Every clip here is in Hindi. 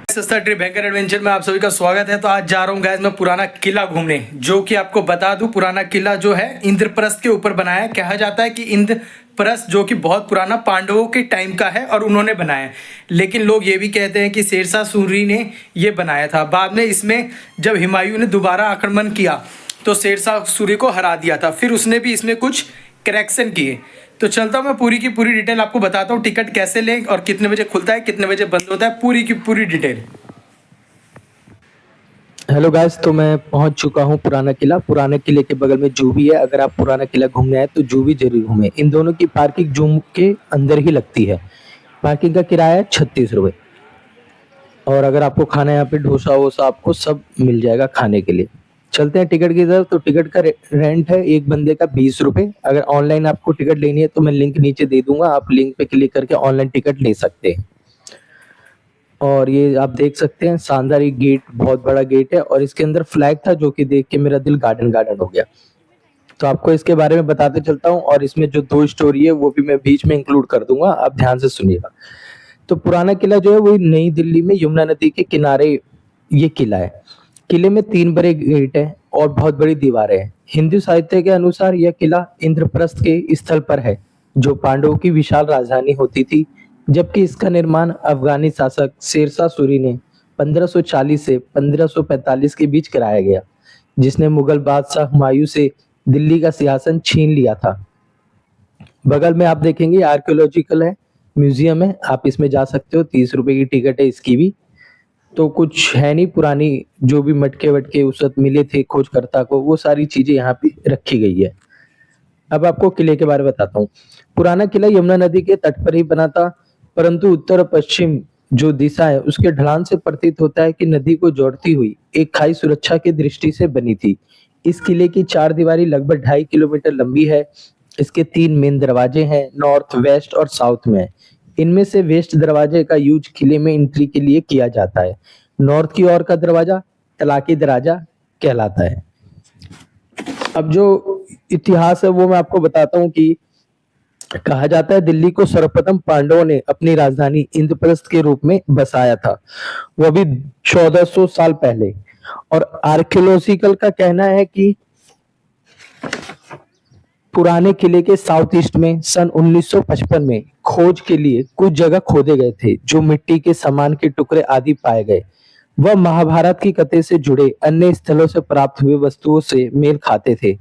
सस्ता ट्रिप हैकर एडवेंचर में आप सभी का स्वागत है। तो आज जा रहा हूँ गैस मैं पुराना किला घूमने, जो कि आपको बता दूं पुराना किला जो है इंद्रप्रस्थ के ऊपर बनाया है। कहा जाता है कि इंद्रप्रस्थ जो कि बहुत पुराना पांडवों के टाइम का है और उन्होंने बनाया है, लेकिन लोग ये भी कहते हैं कि शेरशाह सूरी ने ये बनाया था। बाद में इसमें जब हुमायूं ने दोबारा आक्रमण किया तो शेरशाह सूरी को हरा दिया था, फिर उसने भी इसमें कुछ करेक्शन किए। तो चलता हूँ मैं पूरी की पूरी डिटेल आपको बताता हूँ, टिकट कैसे लें और कितने बजे खुलता है कितने बजे बंद होता है, पूरी की पूरी डिटेल। हेलो गाइस, तो मैं पहुंच चुका हूं पुराना किला। पुराने किले के बगल में जू भी है। अगर आप पुराना किला घूमने आए तो जू भी जरूर घूमें। इन दोनों की पार्किंग जू के अंदर ही लगती है। पार्किंग का किराया है 36 रुपये। और अगर आपको खाना है यहाँ पे डोसा वोसा आपको सब मिल जाएगा खाने के लिए। चलते हैं टिकट की तरफ। तो टिकट का रेंट है एक बंदे का 20 रुपये। अगर ऑनलाइन आपको टिकट लेनी है तो मैं लिंक नीचे दे दूंगा, आप लिंक पे क्लिक करके ऑनलाइन टिकट ले सकते हैं। और ये आप देख सकते हैं शानदार, ये गेट बहुत बड़ा गेट है और इसके अंदर फ्लैग था जो कि देख के मेरा दिल गार्डन गार्डन हो गया। तो आपको इसके बारे में बताते चलता हूँ, और इसमें जो 2 स्टोरी है वो भी मैं बीच में इंक्लूड कर दूंगा, आप ध्यान से सुनिएगा। तो पुराना किला जो है वो नई दिल्ली में यमुना नदी के किनारे ये किला है। किले में 3 बड़े गेट हैं और बहुत बड़ी दीवारें हैं। हिंदू साहित्य के अनुसार यह किला इंद्रप्रस्थ के स्थल पर है, जो पांडवों की विशाल राजधानी होती थी। जबकि इसका निर्माण अफगानी शासक शेरशाह सूरी ने 1540 से 1545 के बीच कराया गया, जिसने मुगल बादशाह हुमायूं से दिल्ली का सिंहासन छीन लिया था। बगल में आप देखेंगे आर्कियोलॉजिकल है, म्यूजियम है, आप इसमें जा सकते हो। 30 रुपए की टिकट है इसकी भी। तो कुछ है नहीं, पुरानी जो भी मटके वटके उस वक्त मिले थे खोजकर्ता को, वो सारी चीजें यहाँ पे रखी गई है। अब आपको किले के बारे में बताता हूँ। पुराना किला यमुना नदी के तट पर ही बना था, परंतु उत्तर और पश्चिम जो दिशा है उसके ढलान से प्रतीत होता है कि नदी को जोड़ती हुई एक खाई सुरक्षा की दृष्टि से बनी थी। इस किले की 4 दीवारी लगभग 2.5 किलोमीटर लंबी है। इसके 3 मेन दरवाजे हैं, नॉर्थ, वेस्ट और साउथ में। इनमें से वेस्ट दरवाजे का यूज किले में एंट्री के लिए किया जाता है। नॉर्थ की ओर का दरवाजा तलाकी दरवाजा कहलाता है। अब जो इतिहास है वो मैं आपको बताता हूँ कि कहा जाता है दिल्ली को सर्वप्रथम पांडवों ने अपनी राजधानी इंद्रप्रस्थ के रूप में बसाया था, वो भी 1400 साल पहले। और आर्कियोलॉजिकल का कहना है कि पुराने किले के साउथ ईस्ट में सन 1955 में खोज के लिए कुछ जगह खोदे गए थे, जो मिट्टी के सामान के टुकड़े आदि पाए गए। वह महाभारत की कथा से जुड़े अन्य स्थलों से प्राप्त हुए वस्तुओं से मेल खाते थे,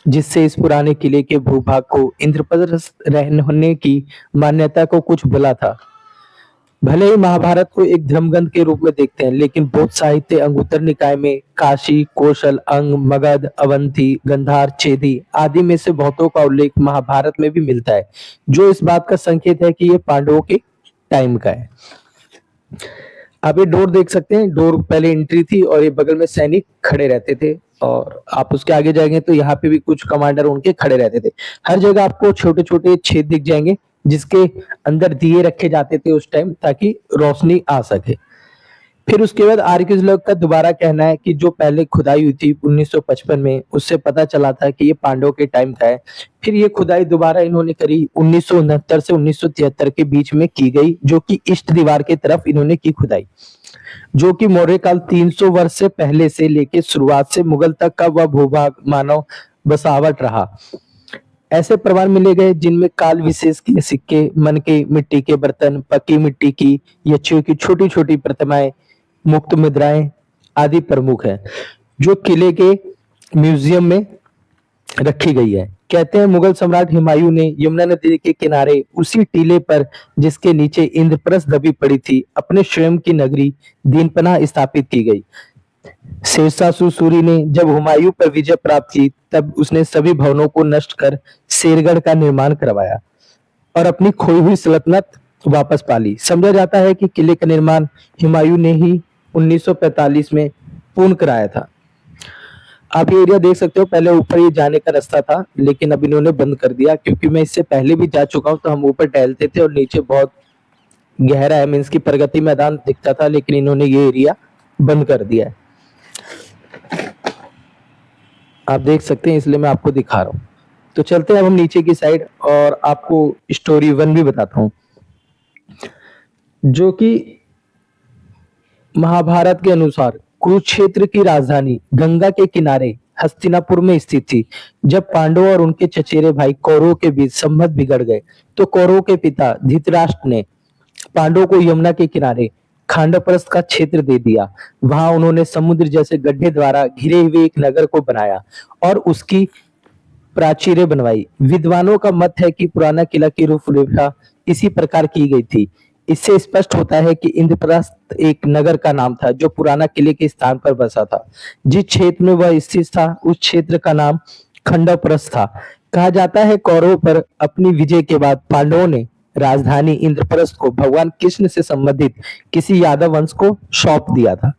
जिससे इस पुराने किले के भूभाग को इंद्रप्रस्थ रहने की मान्यता को कुछ बुला था। भले ही महाभारत को एक धर्मग्रंथ के रूप में देखते हैं, लेकिन बौद्ध साहित्य अंगुत्तर निकाय में काशी, कौशल, अंग, मगध, अवंती, गंधार, चेदी आदि में से बहुतों का उल्लेख महाभारत में भी मिलता है, जो इस बात का संकेत है कि ये पांडवों के टाइम का है। आप ये डोर देख सकते हैं, डोर पहले एंट्री थी और ये बगल में सैनिक खड़े रहते थे, और आप उसके आगे जाएंगे तो यहाँ पे भी कुछ कमांडर उनके खड़े रहते थे। हर जगह आपको छोटे छोटे छेद दिख जाएंगे, जिसके अंदर दिए रखे जाते थे उस टाइम, ताकि रोशनी आ सके। फिर उसके बाद आर्कियोलॉजिस्ट का दोबारा कहना है कि जो पहले खुदाई हुई थी 1955 में, उससे पता चला था कि ये पांडवों के टाइम का है। फिर ये खुदाई दोबारा इन्होंने करी 1969 से 1973 के बीच में की गई, जो कि ईस्ट दीवार की तरफ इन्होंने की खुदाई, जो कि मौर्य काल 300 वर्ष से पहले से लेके शुरुआत से मुगल तक का वह भूभाग मानव बसावट रहा। ऐसे प्रमाण मिले गए जिनमें काल विशेष के सिक्के, मन के मिट्टी के बर्तन, पक्की मिट्टी की यक्षियों की छोटी छोटी प्रतिमाएं, मुक्त मुद्राएं आदि प्रमुख है, जो किले के म्यूजियम में रखी गई है। कहते हैं मुगल सम्राट हुमायूं ने यमुना नदी के किनारे उसी टीले पर, जिसके नीचे इंद्रप्रस्थ दबी पड़ी थी, अपने स्वयं की नगरी दीनपनाह स्थापित की गई। शेरशाह सूरी ने जब हुमायूं पर विजय प्राप्त की, तब उसने सभी भवनों को नष्ट कर शेरगढ़ का निर्माण करवाया और अपनी खोई हुई सल्तनत वापस पाली। समझा जाता है कि किले का निर्माण हुमायूं ने ही 1945 में पूर्ण कराया था। आप ये एरिया देख सकते हो, पहले ऊपर ये जाने का रास्ता था, लेकिन अब इन्होंने बंद कर दिया, क्योंकि मैं इससे पहले भी जा चुका हूँ। तो हम ऊपर टहलते थे और नीचे बहुत गहरा है, मीन्स की प्रगति मैदान दिखता था, लेकिन इन्होंने ये एरिया बंद कर दिया है। आप देख सकते हैं, इसलिए मैं आपको दिखा रहा हूँ। तो चलते हैं अब हम नीचे की साइड और आपको स्टोरी वन भी बताता हूँ, जो कि महाभारत के अनुसार कुरुक्षेत्र की राजधानी गंगा के किनारे हस्तिनापुर में स्थित थी। जब पांडवों और उनके चचेरे भाई कौरवों के बीच संबंध बिगड़ गए, तो कौरवों के पिता धृतराष्ट्र ने पांडवों को यमुना के किनारे खांडवप्रस्थ का क्षेत्र दे दिया। वहां उन्होंने समुद्र जैसे गड्ढे द्वारा घिरे हुए एक नगर को बनाया और उसकी प्राचीरें बनवाई। विद्वानों का मत है कि पुराना किला की रूपरेखा इसी प्रकार की गई थी। इससे स्पष्ट होता है कि इंद्रप्रस्थ एक नगर का नाम था जो पुराना किले के स्थान पर बसा था। जिस क्षेत्र में वह स्थित था, उस क्षेत्र का नाम खंडवप्रस्थ था। कहा जाता है कौरवों पर अपनी विजय के बाद पांडवों ने राजधानी इंद्रप्रस्थ को भगवान कृष्ण से संबंधित किसी यादव वंश को सौंप दिया था।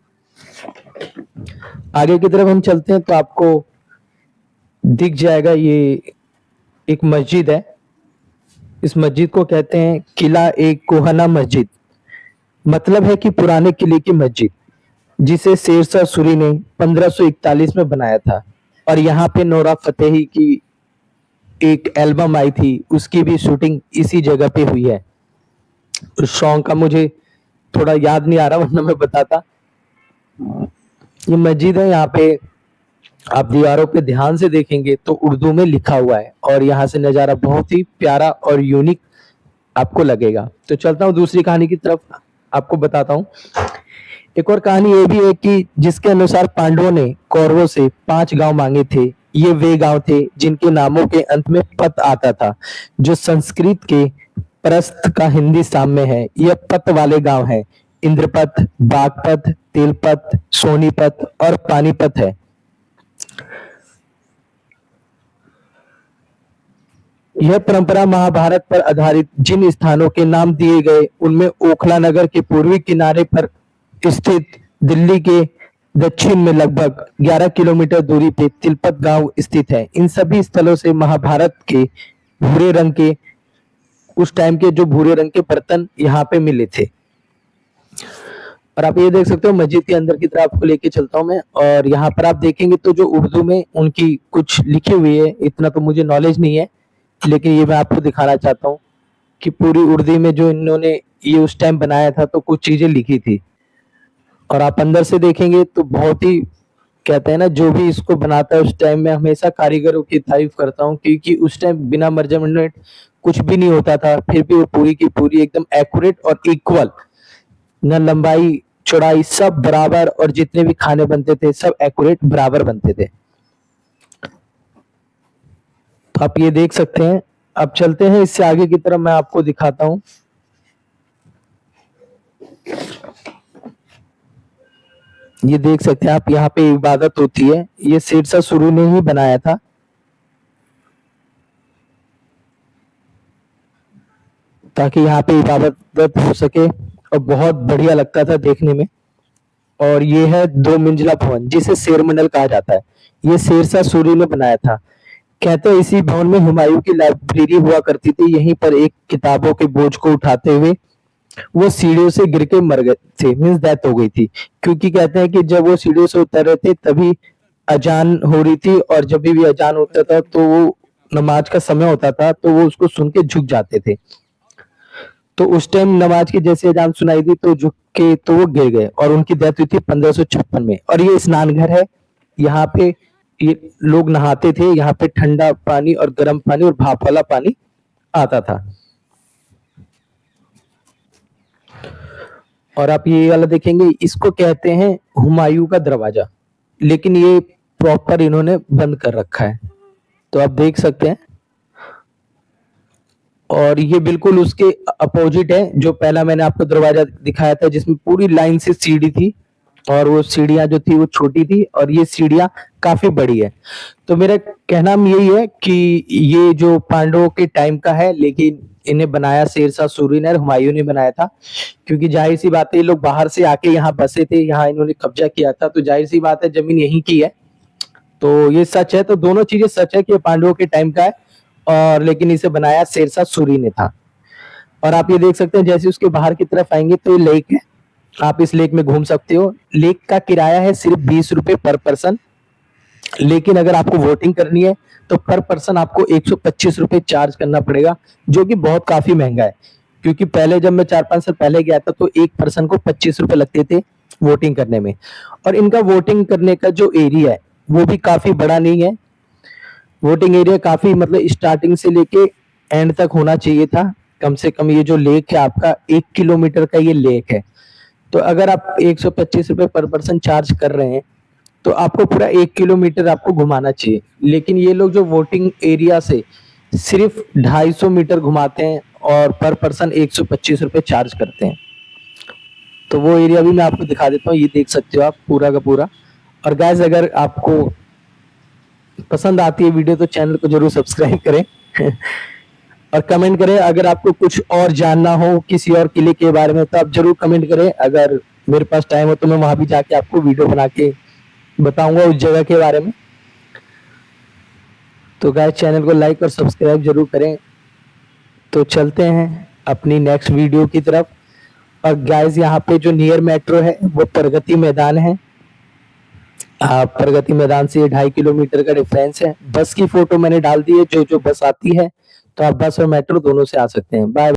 आगे की तरफ हम चलते हैं तो आपको दिख जाएगा, ये एक मस्जिद है। इस मस्जिद को कहते हैं किला एक कोहना मस्जिद। मतलब है कि पुराने किले की मस्जिद, जिसे शेरशाह सूरी ने 1541 में बनाया था। और यहाँ पे नोरा फतेही की एक एल्बम आई थी, उसकी भी शूटिंग इसी जगह पे हुई है। उस सॉन्ग का मुझे थोड़ा याद नहीं आ रहा, वरना मैं बताता। ये मस्जिद है, यहाँ पे आप दीवारों पे ध्यान से देखेंगे तो उर्दू में लिखा हुआ है और यहाँ से नज़ारा बहुत ही प्यारा और यूनिक आपको लगेगा। तो चलता हूँ दूसरी कहानी की तरफ, आपको बताता हूँ। एक और कहानी ये भी है कि जिसके अनुसार पांडवों ने कौरवों से 5 गांव मांगे थे। ये वे गांव थे जिनके नामों के अंत में पत आता था, जो संस्कृत के प्रस्थ का हिंदी साम्य है। यह पत वाले गांव हैं इंद्रपत, बागपत, तेलपत, सोनीपत और पानीपत है। यह परंपरा महाभारत पर आधारित जिन स्थानों के नाम दिए गए, उनमें ओखला नगर के पूर्वी किनारे पर स्थित दिल्ली के दक्षिण में लगभग 11 किलोमीटर दूरी पे तिलपत गांव स्थित है। इन सभी स्थलों से महाभारत के भूरे रंग के, उस टाइम के जो भूरे रंग के बर्तन यहाँ पे मिले थे। और आप ये देख सकते हो, मस्जिद के अंदर की तरफ आपको लेके चलता हूँ मैं। और यहाँ पर आप देखेंगे तो जो उर्दू में उनकी कुछ लिखी हुई है, इतना तो मुझे नॉलेज नहीं है, लेकिन ये मैं आपको दिखाना चाहता हूँ कि पूरी उर्दू में जो इन्होंने ये उस टाइम बनाया था तो कुछ चीजें लिखी थी। और आप अंदर से देखेंगे तो बहुत ही, कहते हैं ना, जो भी इसको बनाता है उस टाइम में, हमेशा कारीगरों की तारीफ करता हूँ, क्योंकि उस टाइम बिना मेजरमेंट कुछ भी नहीं होता था, फिर भी वो पूरी की पूरी एकदम एक्यूरेट और इक्वल, न लंबाई चौड़ाई सब बराबर, और जितने भी खाने बनते थे सब एक्यूरेट बराबर बनते थे। तो आप ये देख सकते हैं। अब चलते हैं इससे आगे की तरफ, मैं आपको दिखाता हूं। ये देख सकते हैं आप, यहाँ पे इबादत होती है। ये शेरशाह सूरी ने ही बनाया था। ताकि यहाँ पे इबादत हो सके, और बहुत बढ़िया लगता था देखने में। और ये है 2 मंजिला भवन, जिसे शेर मंडल कहा जाता है। ये शेरशाह सूरी ने बनाया था। कहते हैं इसी भवन में हुमायूं की लाइब्रेरी हुआ करती थी। यहीं पर एक किताबों के बोझ को उठाते हुए वो सीढ़ियों से गिर के मर गए थे, मीन्स डेथ हो गई थी। क्योंकि कहते हैं कि जब वो सीढ़ियों से उतर रहे थे तभी अजान हो रही थी, और जब भी अजान होता था तो वो नमाज का समय होता था, तो वो उसको सुन के झुक जाते थे। तो उस टाइम नमाज की जैसे अजान सुनाई दी तो झुक के तो वो गिर गए, और उनकी डेथ हुई थी 1556 में। और ये स्नान घर है, यहाँ पे ये लोग नहाते थे। यहाँ पे ठंडा पानी और गर्म पानी और भाप वाला पानी आता था। और आप ये वाला देखेंगे, इसको कहते हैं हुमायूं का दरवाजा, लेकिन ये प्रॉपर इन्होंने बंद कर रखा है, तो आप देख सकते हैं। और ये बिल्कुल उसके अपोजिट है, जो पहला मैंने आपको दरवाजा दिखाया था जिसमें पूरी लाइन से सीढ़ी थी, और वो सीढ़ियां जो थी वो छोटी थी, और ये सीढ़ियां काफी बड़ी है। तो मेरा कहना यही है कि ये जो पांडवों के टाइम का है, लेकिन इन्हें बनाया शेरशाह सूरी ने और हुमायूं ने बनाया था। क्योंकि जाहिर सी बात है, ये लोग बाहर से आके यहाँ बसे थे, यहाँ इन्होंने कब्जा किया था, तो जाहिर सी बात है जमीन यहीं की है। तो ये सच है, तो दोनों चीजें सच है कि ये पांडवों के टाइम का है, और लेकिन इसे बनाया शेरशाह सूरी ने था। और आप ये देख सकते हैं, जैसे उसके बाहर की तरफ आएंगे तो ये लेक है। आप इस लेक में घूम सकते हो। लेक का किराया है सिर्फ 20 रुपए पर पर्सन। लेकिन अगर आपको वोटिंग करनी है तो पर पर्सन आपको 125 रुपए चार्ज करना पड़ेगा, जो कि बहुत काफी महंगा है। क्योंकि पहले जब मैं 4-5 साल पहले गया था तो एक पर्सन को 25 रुपए लगते थे वोटिंग करने में। और इनका वोटिंग करने का जो एरिया है वो भी काफी बड़ा नहीं है। वोटिंग एरिया काफी मतलब स्टार्टिंग से लेके एंड तक होना चाहिए था। कम से कम ये जो लेक है आपका 1 किलोमीटर का ये लेक है। तो अगर आप 125 रुपए पर पर्सन चार्ज कर रहे हैं तो आपको पूरा 1 किलोमीटर आपको घुमाना चाहिए। लेकिन ये लोग जो वोटिंग एरिया से सिर्फ 250 मीटर घुमाते हैं और पर पर्सन 125 रुपए चार्ज करते हैं। तो वो एरिया भी मैं आपको दिखा देता हूँ, ये देख सकते हो आप पूरा का पूरा। और गाइस अगर आपको पसंद आती है वीडियो तो चैनल को जरूर सब्सक्राइब करें और कमेंट करें। अगर आपको कुछ और जानना हो किसी और किले के बारे में तो आप जरूर कमेंट करें। अगर मेरे पास टाइम हो तो मैं वहां भी जाके आपको वीडियो बना के बताऊंगा उस जगह के बारे में। तो गाइस चैनल को लाइक और सब्सक्राइब जरूर करें। तो चलते हैं अपनी नेक्स्ट वीडियो की तरफ। और गाइस यहाँ पे जो नियर मेट्रो है वो प्रगति मैदान है। प्रगति मैदान से 2.5 किलोमीटर का डिफरेंस है। बस की फोटो मैंने डाल दी है, जो जो बस आती है तो आप बस और मेट्रो दोनों से आ सकते हैं। बाय।